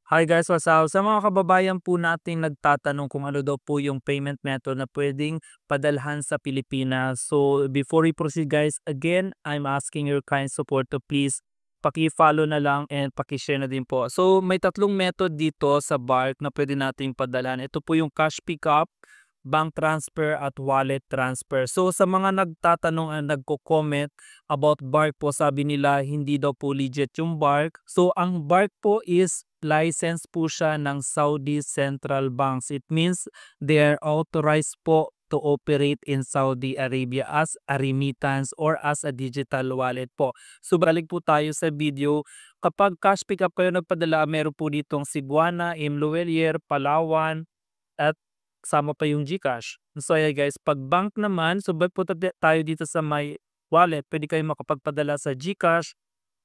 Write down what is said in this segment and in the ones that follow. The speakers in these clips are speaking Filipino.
Hi guys, what's up? Sa mga kababayan po nating nagtatanong kung ano daw po yung payment method na pwedeng padalhan sa Pilipinas. So before we proceed guys, again, I'm asking your kind support to please paki-follow na lang and paki-share na din po. So may tatlong method dito sa Bark na pwede nating padalhan. Ito po yung cash pickup, bank transfer at wallet transfer. So sa mga nagtatanong at nagko-comment about Bark po, sabi nila hindi daw po legit yung Bark. So ang Bark po is license po siya ng Saudi Central Banks. It means they are authorized po to operate in Saudi Arabia as a remittance or as a digital wallet po. So balik po tayo sa video. Kapag cash pickup kayo nagpadala, meron po ditong Cebuana, Imluelier, Palawan, at kasama pa yung GCash. So ayan guys, pag bank naman, so ba't punta tayo dito sa my wallet, pwede kayo makapagpadala sa GCash,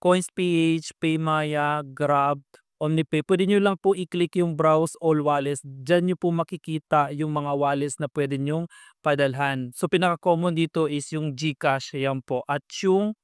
CoinsPH, PayMaya, Grab, OmniPay. Pwede nyo lang po i-click yung browse all wallets. Diyan nyo po makikita yung mga wallets na pwede nyong padalhan. So pinaka-common dito is yung GCash, yan po, at yung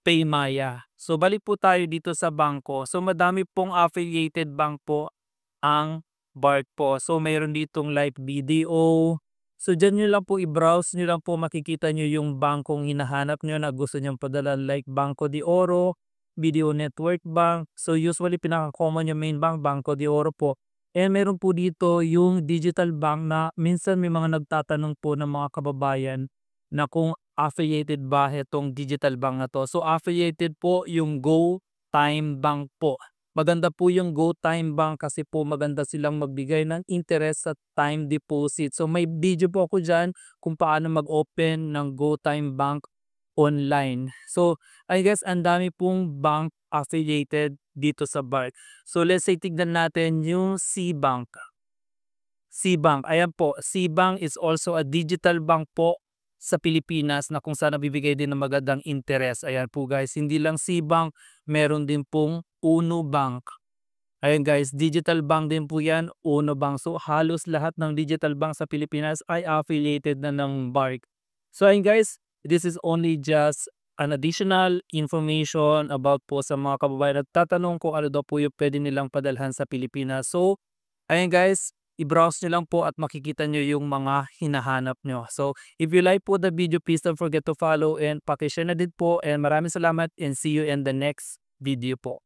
PayMaya. So balik po tayo dito sa bangko. So madami pong affiliated bank po ang Bark po. So mayroon ditong like BDO. So diyan nyo lang po i-browse nyo lang po, makikita nyo yung bangkong hinahanap nyo na gusto nyong padala, like Banco de Oro, BDO Network Bank. So usually pinaka-common yung main bank, Banco de Oro po. And meron po dito yung digital bank na minsan may mga nagtatanong po ng mga kababayan na kung affiliated ba itong digital bank na to. So affiliated po yung Go Time Bank po. Maganda po yung GoTime Bank kasi po maganda silang magbigay ng interest sa time deposit. So may video po ako dyan kung paano mag-open ng GoTime Bank online. So I guess ang dami pong bank affiliated dito sa Bark. So let's say tignan natin yung C-Bank. C-Bank, ayan po, C-Bank is also a digital bank po sa Pilipinas na kung saan nabibigay din ng magandang interest. Ayan po guys, hindi lang C-Bank, meron din pong Uno Bank. Ayan guys, digital bank din po yan, Uno Bank. So halos lahat ng digital bank sa Pilipinas ay affiliated na ng Bark. So ayun guys, this is only just an additional information about po sa mga kababayan at tatanong kung ano daw po yung pwede nilang padalhan sa Pilipinas. So ayun guys, i-browse nyo lang po at makikita nyo yung mga hinahanap nyo. So if you like po the video, please don't forget to follow and pakishare na din po. And maraming salamat and see you in the next video po.